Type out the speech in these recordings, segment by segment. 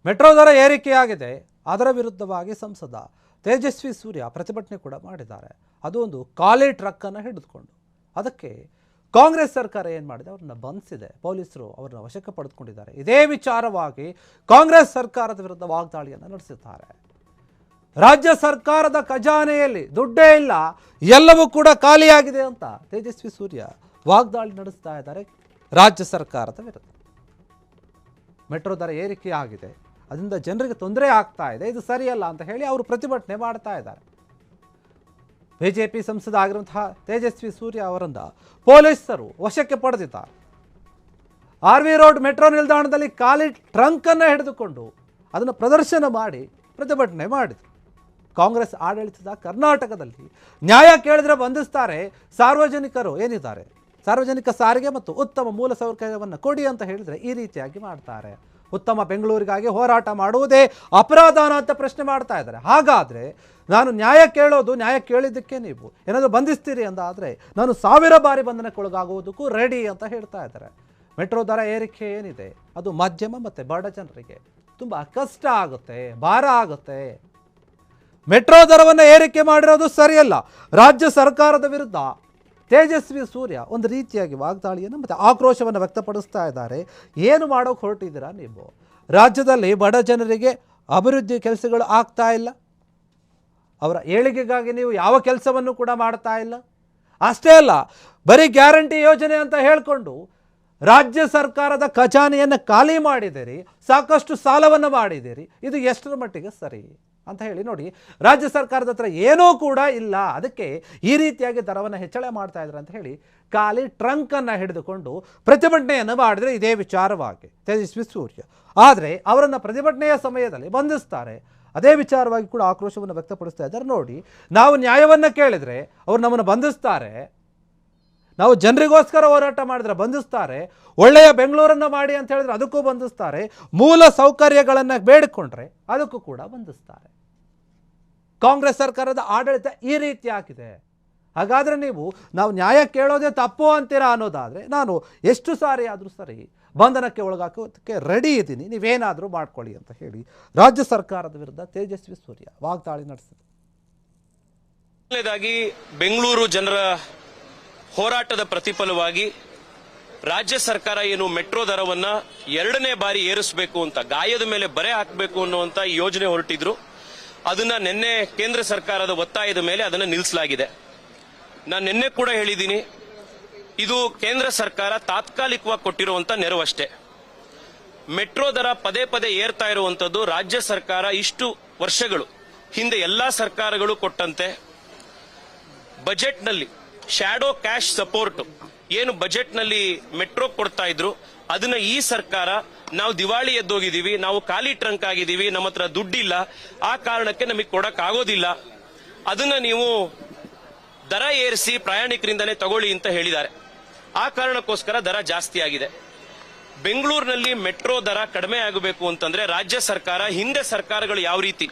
Metro ದರ ಏರಿಕೆಯಾಗಿದೆ. ಅದರ ವಿರುದ್ಧವಾಗಿ ಸಂಸದ ತೇಜಸ್ವಿ ಸೂರ್ಯ ಪ್ರತಿಭಟನೆ ಕೂಡ ಮಾಡಿದ್ದಾರೆ. ಅದು ಒಂದು ಖಾಲಿ ಟ್ರಕ್ಕನ್ನು ಹಿಡಿದುಕೊಂಡು. ಅದಕ್ಕೆ ಕಾಂಗ್ರೆಸ್ ಸರ್ಕಾರ ಏನು ಮಾಡಿದೆ, ಅವ್ರನ್ನ ಬಂಧಿಸಿದೆ. ಪೊಲೀಸರು ಅವ್ರನ್ನ ವಶಕ್ಕೆ ಪಡೆದುಕೊಂಡಿದ್ದಾರೆ. ಇದೇ ವಿಚಾರವಾಗಿ ಕಾಂಗ್ರೆಸ್ ಸರ್ಕಾರದ ವಿರುದ್ಧ ವಾಗ್ದಾಳಿಯನ್ನು ನಡೆಸಿದ್ದಾರೆ. ರಾಜ್ಯ ಸರ್ಕಾರದ ಖಜಾನೆಯಲ್ಲಿ ದುಡ್ಡೇ ಇಲ್ಲ, ಎಲ್ಲವೂ ಕೂಡ ಖಾಲಿಯಾಗಿದೆ ಅಂತ ತೇಜಸ್ವಿ ಸೂರ್ಯ ವಾಗ್ದಾಳಿ ನಡೆಸ್ತಾ ಇದ್ದಾರೆ ರಾಜ್ಯ ಸರ್ಕಾರದ ವಿರುದ್ಧ. ಮೆಟ್ರೋ ದರ ಏರಿಕೆಯಾಗಿದೆ, ಅದರಿಂದ ಜನರಿಗೆ ತೊಂದರೆ ಆಗ್ತಾ ಇದೆ, ಇದು ಸರಿಯಲ್ಲ ಅಂತ ಹೇಳಿ ಅವರು ಪ್ರತಿಭಟನೆ ಮಾಡ್ತಾ ಇದ್ದಾರೆ. ಬಿಜೆಪಿ ಸಂಸದ ಆಗಿರುವಂತಹ ತೇಜಸ್ವಿ ಸೂರ್ಯ ಅವರನ್ನ ಪೊಲೀಸರು ವಶಕ್ಕೆ ಪಡೆದಿದ್ದಾರೆ. RV ರೋಡ್ ಮೆಟ್ರೋ ನಿಲ್ದಾಣದಲ್ಲಿ ಖಾಲಿ ಟ್ರಂಕನ್ನು ಹಿಡಿದುಕೊಂಡು ಅದನ್ನು ಪ್ರದರ್ಶನ ಮಾಡಿ ಪ್ರತಿಭಟನೆ ಮಾಡಿದರು. ಕಾಂಗ್ರೆಸ್ ಆಡಳಿತದ ಕರ್ನಾಟಕದಲ್ಲಿ ನ್ಯಾಯ ಕೇಳಿದ್ರೆ ಬಂಧಿಸ್ತಾರೆ. ಸಾರ್ವಜನಿಕರು ಏನಿದ್ದಾರೆ, ಸಾರ್ವಜನಿಕ ಸಾರಿಗೆ ಮತ್ತು ಉತ್ತಮ ಮೂಲಸೌಕರ್ಯವನ್ನು ಕೊಡಿ ಅಂತ ಹೇಳಿದರೆ ಈ ರೀತಿಯಾಗಿ ಮಾಡ್ತಾರೆ. ಉತ್ತಮ ಬೆಂಗಳೂರಿಗಾಗಿ ಹೋರಾಟ ಮಾಡುವುದೇ ಅಪರಾಧನ ಅಂತ ಪ್ರಶ್ನೆ ಮಾಡ್ತಾ ಇದ್ದಾರೆ. ಹಾಗಾದರೆ ನಾನು ನ್ಯಾಯ ಕೇಳಿದ್ದಕ್ಕೆ ನೀವು ಏನಾದರೂ ಬಂಧಿಸ್ತೀರಿ ಅಂತಾದರೆ ನಾನು 1000 ಬಾರಿ ಬಂಧನಕ್ಕೊಳಗಾಗುವುದಕ್ಕೂ ರೆಡಿ ಅಂತ ಹೇಳ್ತಾ ಇದ್ದಾರೆ. ಮೆಟ್ರೋ ದರ ಏರಿಕೆ ಏನಿದೆ ಅದು ಮಧ್ಯಮ ಮತ್ತು ಬಡ ಜನರಿಗೆ ತುಂಬ ಕಷ್ಟ ಆಗುತ್ತೆ, ಭಾರ ಆಗುತ್ತೆ. ಮೆಟ್ರೋ ದರವನ್ನು ಏರಿಕೆ ಮಾಡಿರೋದು ಸರಿಯಲ್ಲ. ರಾಜ್ಯ ಸರ್ಕಾರದ ವಿರುದ್ಧ ತೇಜಸ್ವಿ ಸೂರ್ಯ ಒಂದು ರೀತಿಯಾಗಿ ವಾಗ್ದಾಳಿಯನ್ನು ಮತ್ತು ಆಕ್ರೋಶವನ್ನು ವ್ಯಕ್ತಪಡಿಸ್ತಾ ಇದ್ದಾರೆ. ಏನು ಮಾಡೋಕೆ ಹೊರಟಿದ್ದೀರಾ ನೀವು? ರಾಜ್ಯದಲ್ಲಿ ಬಡ ಜನರಿಗೆ ಅಭಿವೃದ್ಧಿ ಕೆಲಸಗಳು ಆಗ್ತಾ ಇಲ್ಲ, ಅವರ ಏಳಿಗೆಗಾಗಿ ನೀವು ಯಾವ ಕೆಲಸವನ್ನು ಕೂಡ ಮಾಡ್ತಾ ಇಲ್ಲ. ಅಷ್ಟೇ ಅಲ್ಲ, ಬರೀ ಗ್ಯಾರಂಟಿ ಯೋಜನೆ ಅಂತ ಹೇಳಿಕೊಂಡು ರಾಜ್ಯ ಸರ್ಕಾರದ ಖಜಾನೆಯನ್ನು ಖಾಲಿ ಮಾಡಿದ್ದೀರಿ, ಸಾಕಷ್ಟು ಸಾಲವನ್ನು ಮಾಡಿದ್ದೀರಿ. ಇದು ಎಷ್ಟರ ಮಟ್ಟಿಗೆ ಸರಿ ಅಂತ ಹೇಳಿ ನೋಡಿ. ರಾಜ್ಯ ಸರ್ಕಾರದ ಹತ್ರ ಏನೂ ಕೂಡ ಇಲ್ಲ, ಅದಕ್ಕೆ ಈ ರೀತಿಯಾಗಿ ದರವನ್ನು ಹೆಚ್ಚಳ ಮಾಡ್ತಾ ಇದ್ದಾರೆ ಅಂತ ಹೇಳಿ ಖಾಲಿ ಟ್ರಂಕನ್ನು ಹಿಡಿದುಕೊಂಡು ಪ್ರತಿಭಟನೆಯನ್ನು ಮಾಡಿದರೆ ಇದೇ ವಿಚಾರವಾಗಿ ತೇಜಸ್ವಿ ಸೂರ್ಯ. ಆದರೆ ಅವರನ್ನು ಪ್ರತಿಭಟನೆಯ ಸಮಯದಲ್ಲಿ ಬಂಧಿಸ್ತಾರೆ. ಅದೇ ವಿಚಾರವಾಗಿ ಕೂಡ ಆಕ್ರೋಶವನ್ನು ವ್ಯಕ್ತಪಡಿಸ್ತಾ ಇದ್ದಾರೆ. ನೋಡಿ, ನಾವು ನ್ಯಾಯವನ್ನು ಕೇಳಿದರೆ ಅವರು ನಮ್ಮನ್ನು ಬಂಧಿಸ್ತಾರೆ, ನಾವು ಜನರಿಗೋಸ್ಕರ ಹೋರಾಟ ಮಾಡಿದ್ರೆ ಬಂಧಿಸ್ತಾರೆ, ಒಳ್ಳೆಯ ಬೆಂಗಳೂರನ್ನು ಮಾಡಿ ಅಂತ ಹೇಳಿದ್ರೆ ಅದಕ್ಕೂ ಬಂಧಿಸ್ತಾರೆ, ಮೂಲ ಸೌಕರ್ಯಗಳನ್ನು ಬೇಡಿಕೊಂಡ್ರೆ ಅದಕ್ಕೂ ಕೂಡ ಬಂಧಿಸ್ತಾರೆ. ಕಾಂಗ್ರೆಸ್ ಸರ್ಕಾರದ ಆಡಳಿತ ಈ ರೀತಿ ಆಗಿದೆ. ಹಾಗಾದರೆ ನಾವು ನ್ಯಾಯ ಕೇಳೋದೇ ತಪ್ಪು ಅಂತೀರಾ ಅನ್ನೋದಾದರೆ ನಾನು ಎಷ್ಟು ಸಾರಿ ಆದರೂ ಸರಿ ಬಂಧನಕ್ಕೆ ಒಳಗಾಕೋದಕ್ಕೆ ರೆಡಿ ಇದ್ದೀನಿ, ನೀವೇನಾದರೂ ಮಾಡ್ಕೊಳ್ಳಿ ಅಂತ ಹೇಳಿ ರಾಜ್ಯ ಸರ್ಕಾರದ ವಿರುದ್ಧ ತೇಜಸ್ವಿ ಸೂರ್ಯ ವಾಗ್ದಾಳಿ ನಡೆಸಿದರು. ಮೊದಲನೇದಾಗಿ ಬೆಂಗಳೂರು ಜನರ ಹೋರಾಟದ ಪ್ರತಿಫಲವಾಗಿ ರಾಜ್ಯ ಸರ್ಕಾರ ಏನು ಮೆಟ್ರೋ ದರವನ್ನ 2ನೇ ಬಾರಿ ಏರಿಸಬೇಕು ಅಂತ, ಗಾಯದ ಮೇಲೆ ಬರೆ ಹಾಕಬೇಕು ಅನ್ನುವಂತ ಯೋಜನೆ ಹೊರಟಿದ್ರು. ಅದನ್ನ ನಿನ್ನೆ ಕೇಂದ್ರ ಸರ್ಕಾರದ ಒತ್ತಾಯದ ಮೇಲೆ ಅದನ್ನು ನಿಲ್ಲಿಸಲಾಗಿದೆ. ನಾನು ನಿನ್ನೆ ಕೂಡ ಹೇಳಿದ್ದೀನಿ, ಇದು ಕೇಂದ್ರ ಸರ್ಕಾರ ತಾತ್ಕಾಲಿಕವಾಗಿ ಕೊಟ್ಟಿರುವಂತ ನೆರವಷ್ಟೇ. ಮೆಟ್ರೋ ದರ ಪದೇ ಪದೇ ಏರ್ತಾ ಇರುವಂತದ್ದು ರಾಜ್ಯ ಸರ್ಕಾರ ಇಷ್ಟು ವರ್ಷಗಳು ಹಿಂದೆ ಎಲ್ಲಾ ಸರ್ಕಾರಗಳು ಕೊಟ್ಟಂತೆ ಬಜೆಟ್ನಲ್ಲಿ ಶ್ಯಾಡೋ ಕ್ಯಾಶ್ ಸಪೋರ್ಟ್ ಏನು ಬಜೆಟ್ನಲ್ಲಿ ಮೆಟ್ರೋ ಕೊಡ್ತಾ ಇದ್ರು, ಅದನ್ನ ಈ ಸರ್ಕಾರ ನಾವು ದಿವಾಳಿ ಎದ್ದೋಗಿದ್ದೀವಿ, ನಾವು ಖಾಲಿ ಟ್ರಂಕ್ ಆಗಿದ್ದೀವಿ, ನಮ್ಮ ಹತ್ರ ದುಡ್ಡಿಲ್ಲ, ಆ ಕಾರಣಕ್ಕೆ ನಮಗೆ ಕೊಡಕ್ ಆಗೋದಿಲ್ಲ, ಅದನ್ನ ನೀವು ದರ ಏರಿಸಿ ಪ್ರಯಾಣಿಕರಿಂದನೇ ತಗೊಳ್ಳಿ ಅಂತ ಹೇಳಿದ್ದಾರೆ. ಆ ಕಾರಣಕ್ಕೋಸ್ಕರ ದರ ಜಾಸ್ತಿ ಆಗಿದೆ. ಬೆಂಗಳೂರಿನಲ್ಲಿ ಮೆಟ್ರೋ ದರ ಕಡಿಮೆ ಆಗಬೇಕು ಅಂತಂದ್ರೆ ರಾಜ್ಯ ಸರ್ಕಾರ, ಹಿಂದೆ ಸರ್ಕಾರಗಳು ಯಾವ ರೀತಿ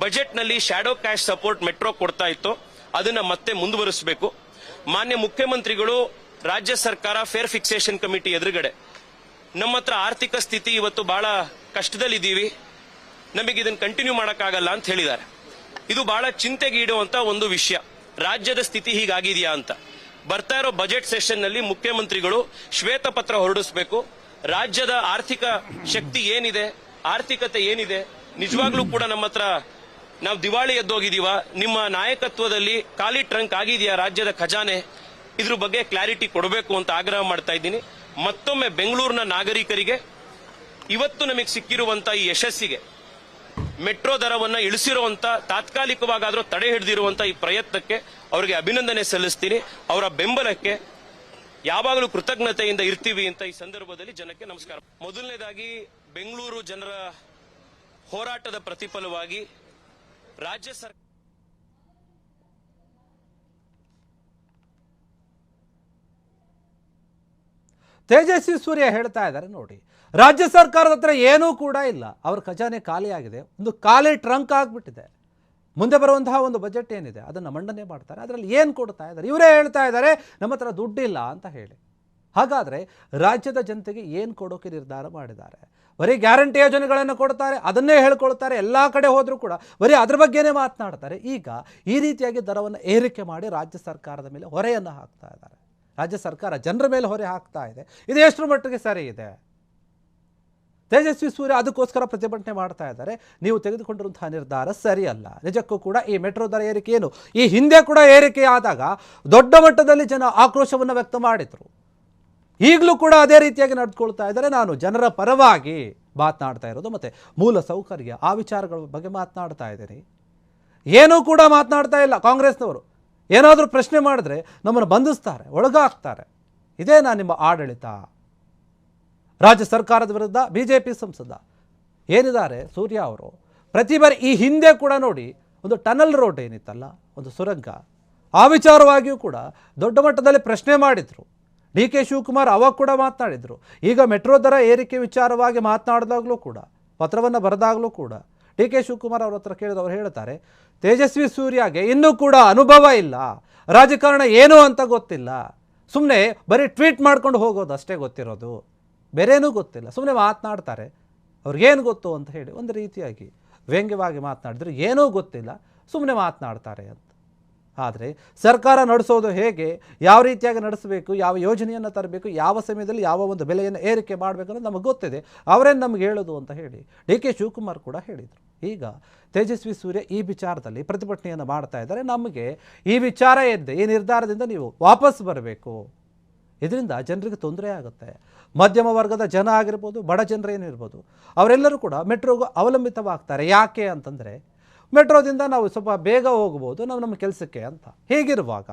ಬಜೆಟ್ನಲ್ಲಿ ಶ್ಯಾಡೋ ಕ್ಯಾಶ್ ಸಪೋರ್ಟ್ ಮೆಟ್ರೋ ಕೊಡ್ತಾ ಇತ್ತೋ ಅದನ್ನ ಮತ್ತೆ ಮುಂದುವರಿಸಬೇಕು. ಮಾನ್ಯ ಮುಖ್ಯಮಂತ್ರಿಗಳು, ರಾಜ್ಯ ಸರ್ಕಾರ ಫೇರ್ ಫಿಕ್ಸೇಷನ್ ಕಮಿಟಿ ಎದುರುಗಡೆ ನಮ್ಮ ಹತ್ರ ಆರ್ಥಿಕ ಸ್ಥಿತಿ ಇವತ್ತು ಬಹಳ ಕಷ್ಟದಲ್ಲಿದ್ದೀವಿ, ನಮಗೆ ಇದನ್ನು ಕಂಟಿನ್ಯೂ ಮಾಡಕ್ಕಾಗಲ್ಲ ಅಂತ ಹೇಳಿದ್ದಾರೆ. ಇದು ಬಹಳ ಚಿಂತೆಗೀಡುವಂತ ಒಂದು ವಿಷಯ. ರಾಜ್ಯದ ಸ್ಥಿತಿ ಹೀಗಾಗಿದೆಯಾ ಅಂತ ಬರ್ತಾ ಇರೋ ಬಜೆಟ್ ಸೆಷನ್ ನಲ್ಲಿ ಮುಖ್ಯಮಂತ್ರಿಗಳು ಶ್ವೇತಪತ್ರ ಹೊರಡಿಸಬೇಕು. ರಾಜ್ಯದ ಆರ್ಥಿಕ ಶಕ್ತಿ ಏನಿದೆ, ಆರ್ಥಿಕತೆ ಏನಿದೆ, ನಿಜವಾಗ್ಲೂ ಕೂಡ ನಮ್ಮ ಹತ್ರ ನಾವು ದಿವಾಳಿ ಎದ್ದೋಗಿದೀವ, ನಿಮ್ಮ ನಾಯಕತ್ವದಲ್ಲಿ ಖಾಲಿ ಟ್ರಂಕ್ ಆಗಿದೆಯಾ ರಾಜ್ಯದ ಖಜಾನೆ, ಇದ್ರ ಬಗ್ಗೆ ಕ್ಲಾರಿಟಿ ಕೊಡಬೇಕು ಅಂತ ಆಗ್ರಹ ಮಾಡ್ತಾ ಇದ್ದೀನಿ. ಮತ್ತೊಮ್ಮೆ ಬೆಂಗಳೂರಿನ ನಾಗರಿಕರಿಗೆ ಇವತ್ತು ನಮಗೆ ಸಿಕ್ಕಿರುವಂತ ಈ ಯಶಸ್ಸಿಗೆ, ಮೆಟ್ರೋ ದರವನ್ನ ಇಳಿಸಿರುವಂತ, ತಾತ್ಕಾಲಿಕವಾಗಾದ್ರೂ ತಡೆ ಹಿಡಿದಿರುವಂತ ಈ ಪ್ರಯತ್ನಕ್ಕೆ ಅವರಿಗೆ ಅಭಿನಂದನೆ ಸಲ್ಲಿಸ್ತೀನಿ. ಅವರ ಬೆಂಬಲಕ್ಕೆ ಯಾವಾಗಲೂ ಕೃತಜ್ಞತೆಯಿಂದ ಇರ್ತೀವಿ ಅಂತ ಈ ಸಂದರ್ಭದಲ್ಲಿ ಜನಕ್ಕೆ ನಮಸ್ಕಾರ. ಮೊದಲನೇದಾಗಿ ಬೆಂಗಳೂರು ಜನರ ಹೋರಾಟದ ಪ್ರತಿಫಲವಾಗಿ ರಾಜ್ಯ ಸರ್ಕಾರ ತೇಜಸ್ವಿ ಸೂರ್ಯ ಹೇಳ್ತಾ ಇದ್ದಾರೆ. ನೋಡಿ, ರಾಜ್ಯ ಸರ್ಕಾರದ ಹತ್ರ ಏನೂ ಕೂಡ ಇಲ್ಲ, ಅವ್ರ ಖಜಾನೆ ಖಾಲಿಯಾಗಿದೆ, ಒಂದು ಖಾಲಿ ಟ್ರಂಕ್ ಆಗಿಬಿಟ್ಟಿದೆ. ಮುಂದೆ ಬರುವಂತಹ ಒಂದು ಬಜೆಟ್ ಏನಿದೆ ಅದನ್ನು ಮಂಡನೆ ಮಾಡ್ತಾರೆ, ಅದರಲ್ಲಿ ಏನು ಕೊಡ್ತಾ ಇದ್ದಾರೆ? ಇವರೇ ಹೇಳ್ತಾ ಇದ್ದಾರೆ ನಮ್ಮ ಹತ್ರ ದುಡ್ಡಿಲ್ಲ ಅಂತ ಹೇಳಿ. ಹಾಗಾದರೆ ರಾಜ್ಯದ ಜನತೆಗೆ ಏನು ಕೊಡೋಕೆ ನಿರ್ಧಾರ ಮಾಡಿದ್ದಾರೆ? ಬರೀ ಗ್ಯಾರಂಟಿ ಯೋಜನೆಗಳನ್ನು ಕೊಡ್ತಾರೆ, ಅದನ್ನೇ ಹೇಳ್ಕೊಳ್ತಾರೆ, ಎಲ್ಲ ಕಡೆ ಹೋದರೂ ಕೂಡ ಬರೀ ಅದ್ರ ಬಗ್ಗೆನೇ ಮಾತನಾಡ್ತಾರೆ. ಈಗ ಈ ರೀತಿಯಾಗಿ ದರವನ್ನು ಏರಿಕೆ ಮಾಡಿ ರಾಜ್ಯ ಸರ್ಕಾರದ ಮೇಲೆ ಹೊರೆಯನ್ನು ಹಾಕ್ತಾ ಇದ್ದಾರೆ. ರಾಜ್ಯ ಸರ್ಕಾರ ಜನರ ಮೇಲೆ ಹೊರೆ ಹಾಕ್ತಾ ಇದೆ. ಇದು ಎಷ್ಟರ ಮಟ್ಟಿಗೆ ಸರಿ ಇದೆ? ತೇಜಸ್ವಿ ಸೂರ್ಯ ಅದಕ್ಕೋಸ್ಕರ ಪ್ರತಿಭಟನೆ ಮಾಡ್ತಾ ಇದ್ದಾರೆ. ನೀವು ತೆಗೆದುಕೊಂಡಿರುವಂತಹ ನಿರ್ಧಾರ ಸರಿಯಲ್ಲ. ನಿಜಕ್ಕೂ ಕೂಡ ಈ ಮೆಟ್ರೋ ದರ ಏರಿಕೆ ಏನು ಈ ಹಿಂದೆ ಕೂಡ ಏರಿಕೆ ಆದಾಗ ದೊಡ್ಡ ಮಟ್ಟದಲ್ಲಿ ಜನ ಆಕ್ರೋಶವನ್ನು ವ್ಯಕ್ತ ಮಾಡಿದರು. ಈಗಲೂ ಕೂಡ ಅದೇ ರೀತಿಯಾಗಿ ನಡೆದುಕೊಳ್ತಾ ಇದ್ದಾರೆ. ನಾನು ಜನರ ಪರವಾಗಿ ಮಾತನಾಡ್ತಾ ಇರೋದು, ಮತ್ತು ಮೂಲ ಸೌಕರ್ಯ ಆ ವಿಚಾರಗಳ ಬಗ್ಗೆ ಮಾತನಾಡ್ತಾ ಇದ್ದೀನಿ. ಏನೂ ಕೂಡ ಮಾತನಾಡ್ತಾ ಇಲ್ಲ ಕಾಂಗ್ರೆಸ್ನವರು. ಏನಾದರೂ ಪ್ರಶ್ನೆ ಮಾಡಿದ್ರೆ ನಮ್ಮನ್ನು ಬಂಧಿಸ್ತಾರೆ, ಒಳಗಾಗ್ತಾರೆ. ಇದೇನಾ ನಿಮ್ಮ ಆಡಳಿತ? ರಾಜ್ಯ ಸರ್ಕಾರದ ವಿರುದ್ಧ ಬಿಜೆಪಿ ಸಂಸದ ಏನಿದ್ದಾರೆ ಸೂರ್ಯ ಅವರು, ಪ್ರತಿ ಬಾರಿ ಈ ಹಿಂದೆ ಕೂಡ ನೋಡಿ, ಒಂದು ಟನಲ್ ರೋಡ್ ಏನಿತ್ತಲ್ಲ, ಒಂದು ಸುರಂಗ, ಆ ವಿಚಾರವಾಗಿಯೂ ಕೂಡ ದೊಡ್ಡ ಮಟ್ಟದಲ್ಲಿ ಪ್ರಶ್ನೆ ಮಾಡಿದರು. DK ಶಿವಕುಮಾರ್ ಅವಾಗ ಕೂಡ ಮಾತನಾಡಿದರು. ಈಗ ಮೆಟ್ರೋ ದರ ಏರಿಕೆ ವಿಚಾರವಾಗಿ ಮಾತನಾಡಿದಾಗಲೂ ಕೂಡ, ಪತ್ರವನ್ನು ಬರೆದಾಗಲೂ ಕೂಡ DK ಶಿವಕುಮಾರ್ ಅವ್ರ ಹತ್ರ ಕೇಳಿದವರು ಅವ್ರು ಹೇಳ್ತಾರೆ, ತೇಜಸ್ವಿ ಸೂರ್ಯಗೆ ಇನ್ನೂ ಕೂಡ ಅನುಭವ ಇಲ್ಲ, ರಾಜಕಾರಣ ಏನು ಅಂತ ಗೊತ್ತಿಲ್ಲ, ಸುಮ್ಮನೆ ಬರೀ ಟ್ವೀಟ್ ಮಾಡ್ಕೊಂಡು ಹೋಗೋದು ಅಷ್ಟೇ ಗೊತ್ತಿರೋದು, ಬೇರೇನೂ ಗೊತ್ತಿಲ್ಲ, ಸುಮ್ಮನೆ ಮಾತನಾಡ್ತಾರೆ, ಅವ್ರಿಗೇನು ಗೊತ್ತು ಅಂತ ಹೇಳಿ ಒಂದು ರೀತಿಯಾಗಿ ವ್ಯಂಗ್ಯವಾಗಿ ಮಾತನಾಡಿದ್ರು. ಏನೂ ಗೊತ್ತಿಲ್ಲ, ಸುಮ್ಮನೆ ಮಾತನಾಡ್ತಾರೆ ಅಂತ. ಆದರೆ ಸರ್ಕಾರ ನಡೆಸೋದು ಹೇಗೆ, ಯಾವ ರೀತಿಯಾಗಿ ನಡೆಸಬೇಕು, ಯಾವ ಯೋಜನೆಯನ್ನು ತರಬೇಕು, ಯಾವ ಸಮಯದಲ್ಲಿ ಯಾವ ಒಂದು ಬೆಲೆಯನ್ನು ಏರಿಕೆ ಮಾಡಬೇಕು ಅನ್ನೋದು ನಮಗೆ ಗೊತ್ತಿದೆ, ಅವರೇನು ನಮಗೆ ಹೇಳೋದು ಅಂತ ಹೇಳಿ DK ಶಿವಕುಮಾರ್ ಕೂಡ ಹೇಳಿದರು. ಈಗ ತೇಜಸ್ವಿ ಸೂರ್ಯ ಈ ವಿಚಾರದಲ್ಲಿ ಪ್ರತಿಭಟನೆಯನ್ನು ಮಾಡ್ತಾ ಇದ್ದಾರೆ. ನಮಗೆ ಈ ವಿಚಾರ ಏನಿದೆ, ಈ ನಿರ್ಧಾರದಿಂದ ನೀವು ವಾಪಸ್ ಬರಬೇಕು, ಇದರಿಂದ ಜನರಿಗೆ ತೊಂದರೆ ಆಗುತ್ತೆ. ಮಧ್ಯಮ ವರ್ಗದ ಜನ ಆಗಿರ್ಬೋದು, ಬಡ ಜನರು ಏನಿರ್ಬೋದು, ಅವರೆಲ್ಲರೂ ಕೂಡ ಮೆಟ್ರೋಗೂ ಅವಲಂಬಿತವಾಗ್ತಾರೆ. ಯಾಕೆ ಅಂತಂದರೆ ಮೆಟ್ರೋದಿಂದ ನಾವು ಸ್ವಲ್ಪ ಬೇಗ ಹೋಗ್ಬೋದು ನಮ್ಮ ಕೆಲಸಕ್ಕೆ ಅಂತ. ಹೀಗಿರುವಾಗ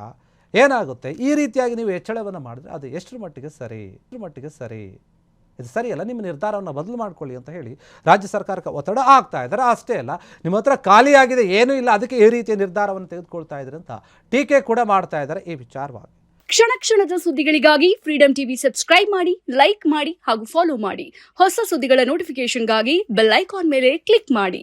ಏನಾಗುತ್ತೆ, ಈ ರೀತಿಯಾಗಿ ನೀವು ಹೆಚ್ಚಳವನ್ನು ಮಾಡಿದ್ರೆ ಅದು ಎಷ್ಟರ ಮಟ್ಟಿಗೆ ಸರಿ? ಇದು ಸರಿಯಲ್ಲ, ನಿಮ್ಮ ನಿರ್ಧಾರವನ್ನು ಬದಲು ಮಾಡ್ಕೊಳ್ಳಿ ಅಂತ ಹೇಳಿ ರಾಜ್ಯ ಸರ್ಕಾರಕ್ಕೆ ಒತ್ತಡ ಆಗ್ತಾ ಇದ್ದಾರೆ. ಅಷ್ಟೇ ಅಲ್ಲ, ನಿಮ್ಮ ಹತ್ರ ಖಾಲಿಯಾಗಿದೆ, ಏನೂ ಇಲ್ಲ, ಅದಕ್ಕೆ ಈ ರೀತಿಯ ನಿರ್ಧಾರವನ್ನು ತೆಗೆದುಕೊಳ್ತಾ ಇದ್ದಾರೆ ಅಂತ ಟೀಕೆ ಕೂಡ ಮಾಡ್ತಾ ಇದ್ದಾರೆ ಈ ವಿಚಾರವಾಗಿ. ಕ್ಷಣ ಕ್ಷಣದ ಸುದ್ದಿಗಳಿಗಾಗಿ ಫ್ರೀಡಂ ಟಿವಿ ಸಬ್ಸ್ಕ್ರೈಬ್ ಮಾಡಿ, ಲೈಕ್ ಮಾಡಿ ಹಾಗೂ ಫಾಲೋ ಮಾಡಿ. ಹೊಸ ಸುದ್ದಿಗಳ ನೋಟಿಫಿಕೇಶನ್ಗಾಗಿ ಬೆಲ್ ಐಕಾನ್ ಮೇಲೆ ಕ್ಲಿಕ್ ಮಾಡಿ.